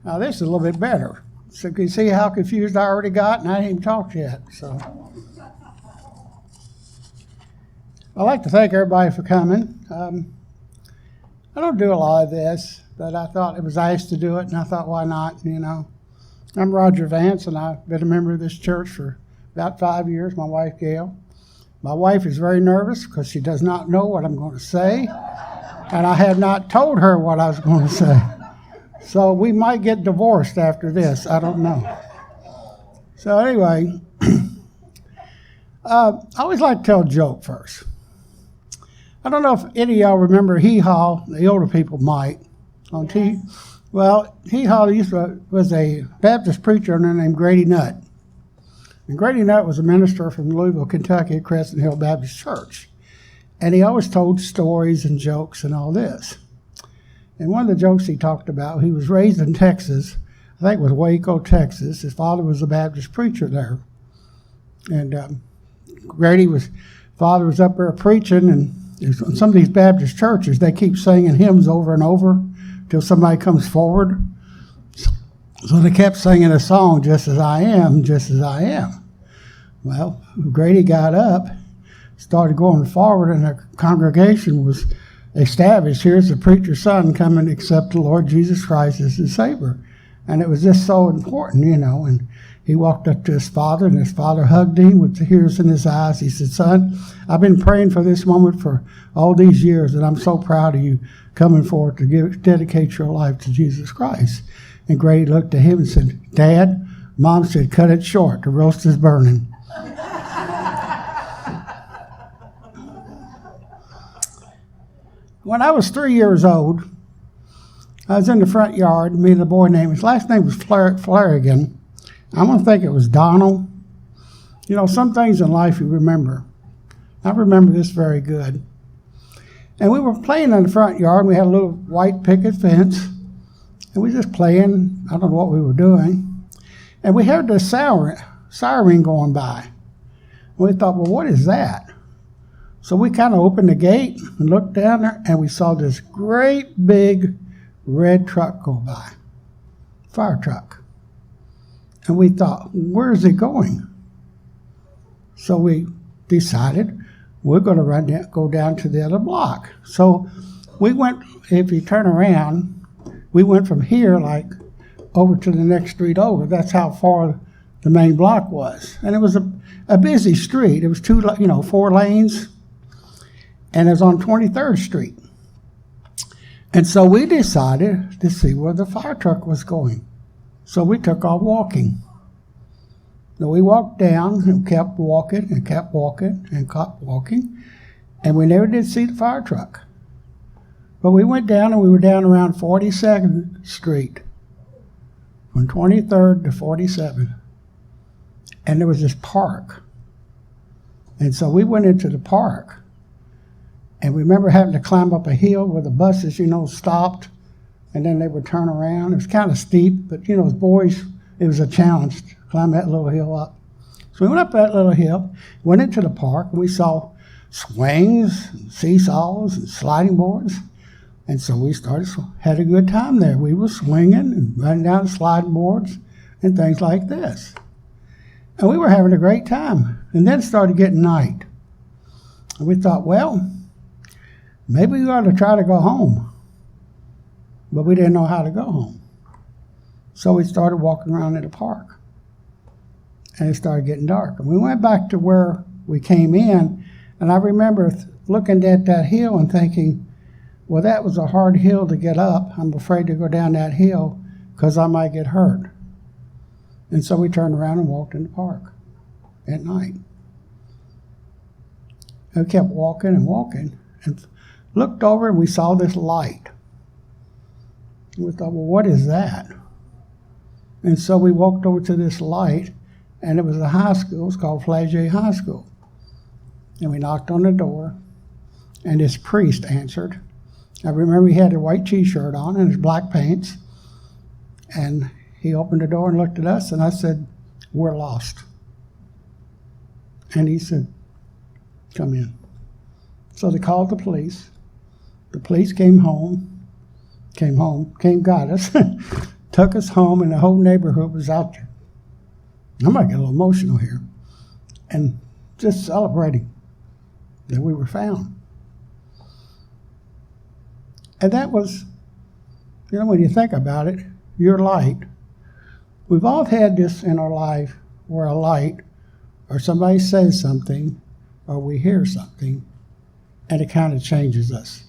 Now this is a little bit better. So you can see how confused I already got, and I ain't even talked yet. So I'd like to thank everybody for coming. I don't do a lot of this, but I thought it was asked to do it, and I thought, why not, you know. I'm Roger Vance, and I've been a member of this church for about 5 years, my wife, Gail. My wife is very nervous because she does not know what I'm going to say, and I have not told her what I was going to say. So we might get divorced after this. I don't know. So anyway, I always like to tell a joke first. I don't know if any of y'all remember Hee Haw. The older people might. On TV. Well, Hee Haw was a Baptist preacher named Grady Nutt. And Grady Nutt was a minister from Louisville, Kentucky at Crescent Hill Baptist Church. And he always told stories and jokes and all this. And one of the jokes he talked about, he was raised in Texas. I think it was Waco, Texas. His father was a Baptist preacher there. And father was up there preaching, and some of these Baptist churches, they keep singing hymns over and over till somebody comes forward. So they kept singing a song, just as I am, just as I am. Well, Grady got up, started going forward, and the congregation was established. Here's the preacher's son coming to accept the Lord Jesus Christ as his Savior. And it was just so important, you know. And he walked up to his father, and his father hugged him with tears in his eyes. He said, "Son, I've been praying for this moment for all these years, and I'm so proud of you coming forward to dedicate your life to Jesus Christ." And Grady looked at him and said, "Dad, Mom said, cut it short. The roast is burning." When I was 3 years old, I was in the front yard, me and a boy named, his last name was Flanagan. I'm going to think it was Donald. You know, some things in life you remember. I remember this very good. And we were playing in the front yard. We had a little white picket fence. And we were just playing. I don't know what we were doing. And we heard this siren going by. And we thought, well, what is that? So we kind of opened the gate and looked down there, and we saw this great big red truck go by, fire truck. And we thought, where is it going? So we decided we're going to go down to the other block. So we went, if you turn around, we went from here like over to the next street over. That's how far the main block was. And it was a busy street. It was 4 lanes. And it was on 23rd Street. And so we decided to see where the fire truck was going. So we took off walking. So we walked down and kept walking and kept walking and kept walking. And we never did see the fire truck. But we went down, and we were down around 42nd Street. From 23rd to 47th. And there was this park. And so we went into the park. And we remember having to climb up a hill where the buses, stopped, and then they would turn around. It was kind of steep, but, as boys, it was a challenge to climb that little hill up. So we went up that little hill, went into the park, and we saw swings, and seesaws, and sliding boards. And so we had a good time there. We were swinging and running down the sliding boards and things like this. And we were having a great time. And then it started getting night. And we thought, well, maybe we ought to try to go home. But we didn't know how to go home. So we started walking around in the park. And it started getting dark. And we went back to where we came in. And I remember looking at that hill and thinking, well, that was a hard hill to get up. I'm afraid to go down that hill because I might get hurt. And so we turned around and walked in the park at night. And we kept walking and walking. And looked over, and we saw this light. And we thought, well, what is that? And so we walked over to this light, and it was a high school. It was called Flagey High School. And we knocked on the door, and this priest answered. I remember he had a white T-shirt on and his black pants. And he opened the door and looked at us, and I said, we're lost. And he said, come in. So they called the police. The police got us, took us home, and the whole neighborhood was out there. I might get a little emotional here. And just celebrating that we were found. And that was, when you think about it, your light. We've all had this in our life where a light, or somebody says something, or we hear something, and it kind of changes us.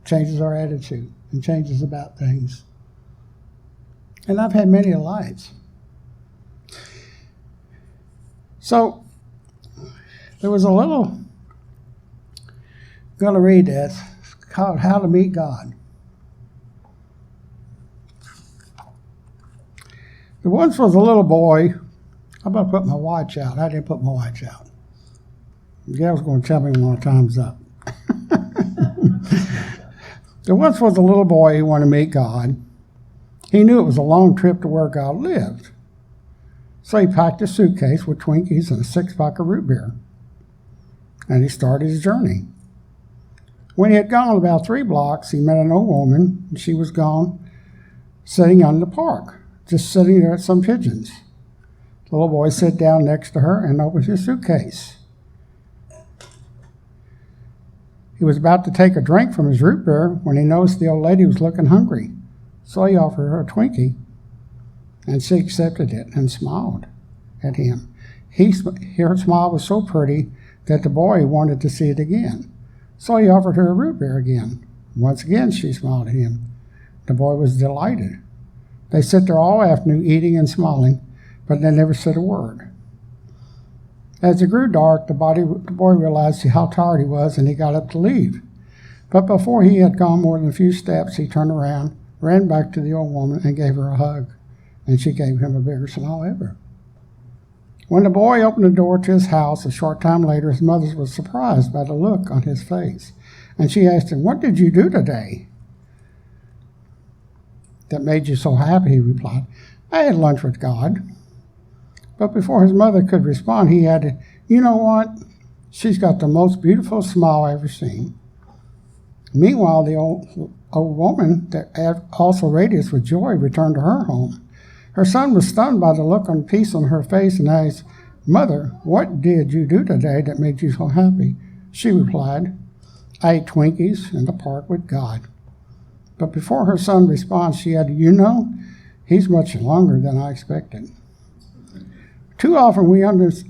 Changes our attitude, and changes about things. And I've had many lights. So, there was a little, I'm going to read this, it's called How to Meet God. There once was a little boy. I'm about to put my watch out. I didn't put my watch out. The gal's going to tell me when my time's up. There once was a little boy who wanted to meet God. He knew it was a long trip to where God lived. So he packed a suitcase with Twinkies and a 6-pack of root beer. And he started his journey. When he had gone about 3 blocks, he met an old woman, and she was gone, sitting out in the park, just sitting there at some pigeons. The little boy sat down next to her and opened his suitcase. He was about to take a drink from his root beer when he noticed the old lady was looking hungry. So he offered her a Twinkie, and she accepted it and smiled at him. Her smile was so pretty that the boy wanted to see it again. So he offered her a root beer again. Once again, she smiled at him. The boy was delighted. They sat there all afternoon eating and smiling, but they never said a word. As it grew dark, the boy realized how tired he was, and he got up to leave. But before he had gone more than a few steps, he turned around, ran back to the old woman, and gave her a hug, and she gave him a bigger smile ever. When the boy opened the door to his house a short time later, his mother was surprised by the look on his face, and she asked him, "What did you do today that made you so happy?" He replied, "I had lunch with God." But before his mother could respond, he added, "You know what? She's got the most beautiful smile I've ever seen." Meanwhile, the old woman, that also radiated with joy, returned to her home. Her son was stunned by the look of peace on her face and asked, "Mother, what did you do today that made you so happy?" She replied, "I ate Twinkies in the park with God." But before her son responds, she added, "He's much longer than I expected." Too often we underrated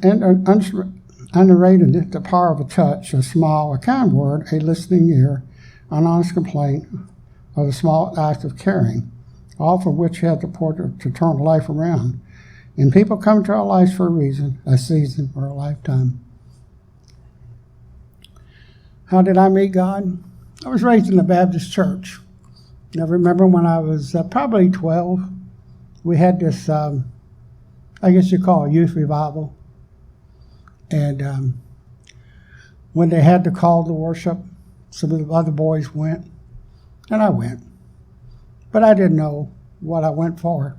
the power of a touch, a smile, a kind word, a listening ear, an honest complaint, or the small act of caring, all for which have the power to turn life around. And people come to our lives for a reason, a season, or a lifetime. How did I meet God? I was raised in a Baptist church. I remember when I was probably 12, we had this, I guess you call it youth revival. And when they had to call to worship, some of the other boys went, and I went. But I didn't know what I went for.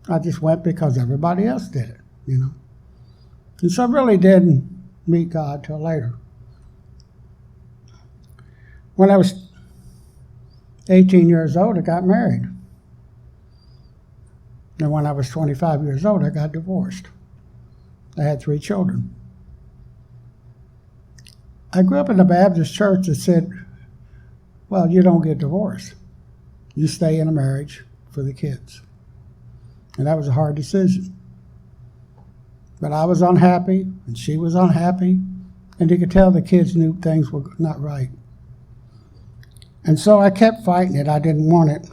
I just went because everybody else did it, And so I really didn't meet God till later. When I was 18 years old, I got married. And when I was 25 years old, I got divorced. I had 3 children. I grew up in a Baptist church that said, well, you don't get divorced. You stay in a marriage for the kids. And that was a hard decision. But I was unhappy, and she was unhappy, and you could tell the kids knew things were not right. And so I kept fighting it. I didn't want it.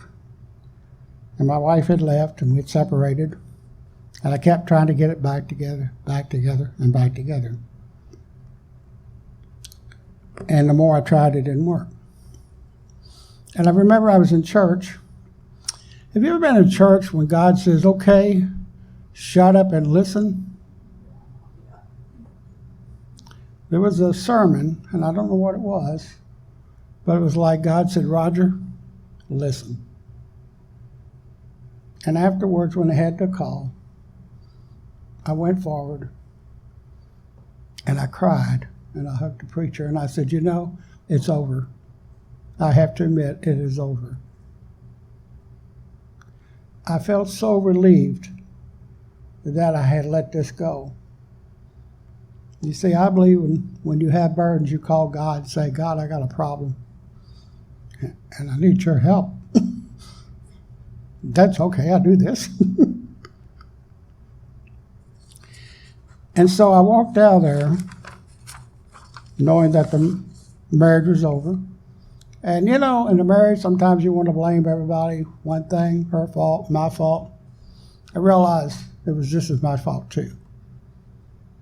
And my wife had left, and we had separated. And I kept trying to get it back together, and back together. And the more I tried, it didn't work. And I remember I was in church. Have you ever been in church when God says, "Okay, shut up and listen"? There was a sermon, and I don't know what it was, but it was like God said, "Roger, listen." And afterwards, when I had the call, I went forward, and I cried, and I hugged the preacher, and I said, "It's over. I have to admit, it is over." I felt so relieved that I had let this go. You see, I believe when you have burdens, you call God and say, God, I got a problem, and I need your help. That's okay, I'll do this. And so I walked out there knowing that the marriage was over. And in the marriage, sometimes you want to blame everybody. One thing, her fault, my fault. I realized it was just as my fault too.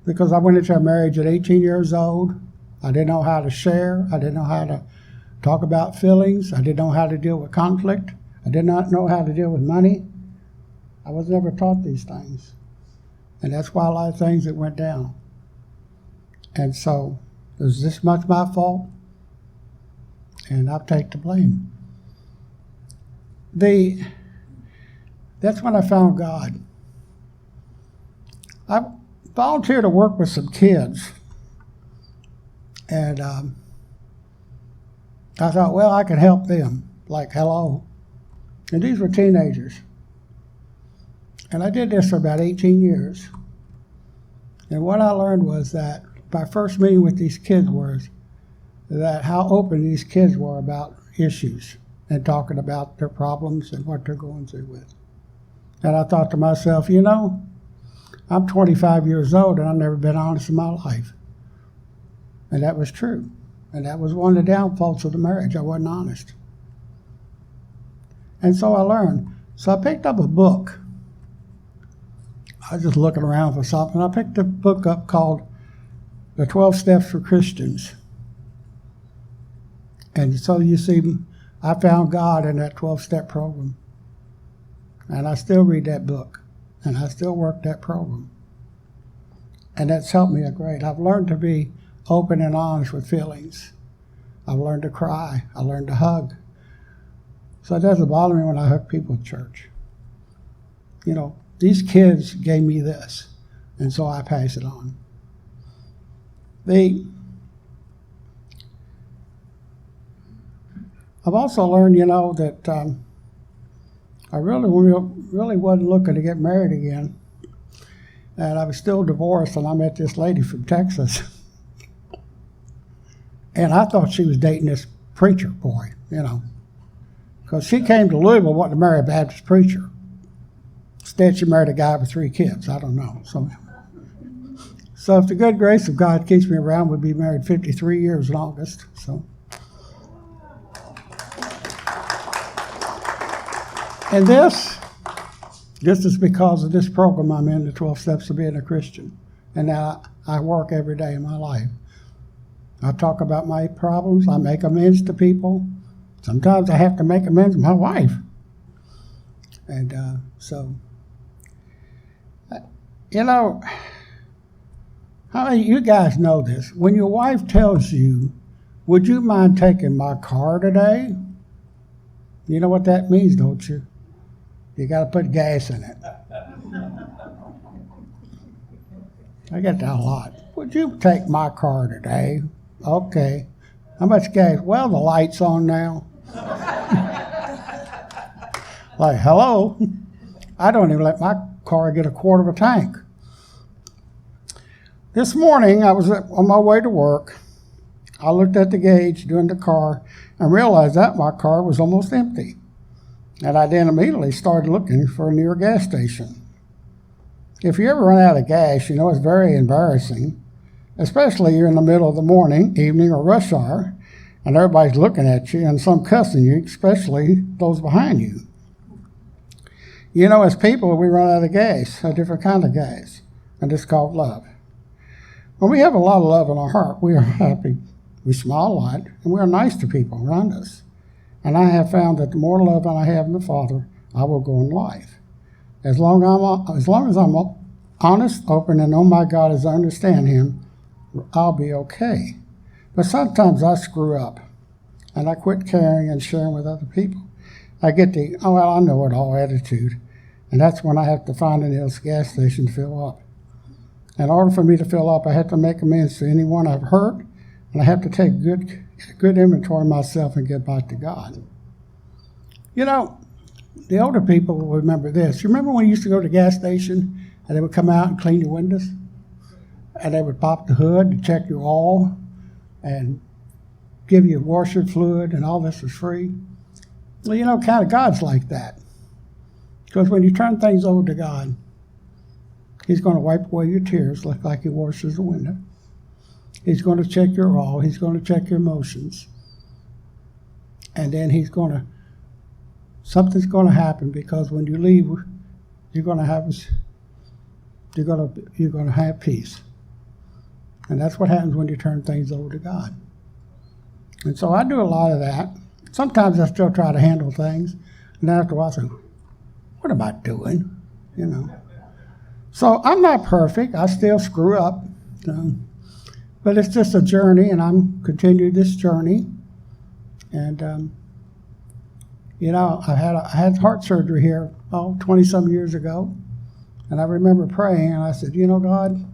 Because I went into a marriage at 18 years old. I didn't know how to share. I didn't know how to talk about feelings. I didn't know how to deal with conflict. I did not know how to deal with money. I was never taught these things. And that's why a lot of things that went down. And so, is this much my fault? And I'll take the blame. That's when I found God. I volunteered to work with some kids. And I thought, well, I could help them. Like, hello. And these were teenagers. And I did this for about 18 years. And what I learned was that my first meeting with these kids was that how open these kids were about issues and talking about their problems and what they're going through with. And I thought to myself, I'm 25 years old and I've never been honest in my life. And that was true. And that was one of the downfalls of the marriage. I wasn't honest. And so I learned. So I picked up a book. I was just looking around for something. I picked a book up called The 12 Steps for Christians. And so you see, I found God in that 12-step program. And I still read that book. And I still work that program. And that's helped me a great. I've learned to be open and honest with feelings. I've learned to cry. I learned to hug. So it doesn't bother me when I hug people at church. These kids gave me this, and so I pass it on. I've also learned, that I really wasn't looking to get married again. And I was still divorced, and I met this lady from Texas. And I thought she was dating this preacher boy, because she came to Louisville wanting to marry a Baptist preacher. Instead, she married a guy with 3 kids. I don't know. So if the good grace of God keeps me around, we'll be married 53 years in August. So. And this is because of this program I'm in, the 12 Steps to Being a Christian. And now I work every day in my life. I talk about my problems. I make amends to people. Sometimes I have to make amends to my wife. And how many of you guys know this? When your wife tells you, would you mind taking my car today? You know what that means, don't you? You got to put gas in it. I get that a lot. Would you take my car today? Okay. How much gas? Well, the light's on now. Like, hello? I don't even let my car get a quarter of a tank. This morning, I was on my way to work. I looked at the gauge doing the car and realized that my car was almost empty. And I then immediately started looking for a near gas station. If you ever run out of gas, it's very embarrassing, especially you're in the middle of the morning, evening, or rush hour, and everybody's looking at you and some cussing you, especially those behind you. As people, we run out of gas, a different kind of gas, and it's called love. When we have a lot of love in our heart, we are happy, we smile a lot, and we are nice to people around us. And I have found that the more love I have in the Father, I will go in life. As long as I'm honest, open, and know my God as I understand Him, I'll be okay. But sometimes I screw up, and I quit caring and sharing with other people. I get the, I know it all attitude, and that's when I have to find a nearest gas station to fill up. In order for me to fill up, I have to make amends to anyone I've hurt, and I have to take good inventory of myself and get back to God. The older people will remember this. You remember when you used to go to the gas station and they would come out and clean your windows? And they would pop the hood and check your oil and give you washer fluid, and all this was free. Well, kind of God's like that. Because when you turn things over to God, He's going to wipe away your tears like He washes the window. He's going to check your oil. He's going to check your emotions. And then something's going to happen, because when you leave, you're going to have peace. And that's what happens when you turn things over to God. And so I do a lot of that. Sometimes I still try to handle things, and then after a while I say, what am I doing? So I'm not perfect. I still screw up. But it's just a journey, and I'm continuing this journey. And, I had heart surgery here, 20-some years ago. And I remember praying, and I said, God,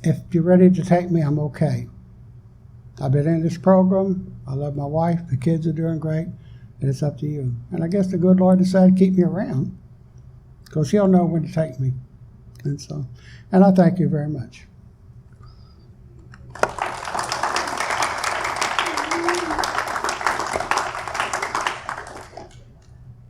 if you're ready to take me, I'm okay. I've been in this program. I love my wife. The kids are doing great. And it's up to you. And I guess the good Lord decided to keep me around, because He'll know when to take me. And I thank you very much.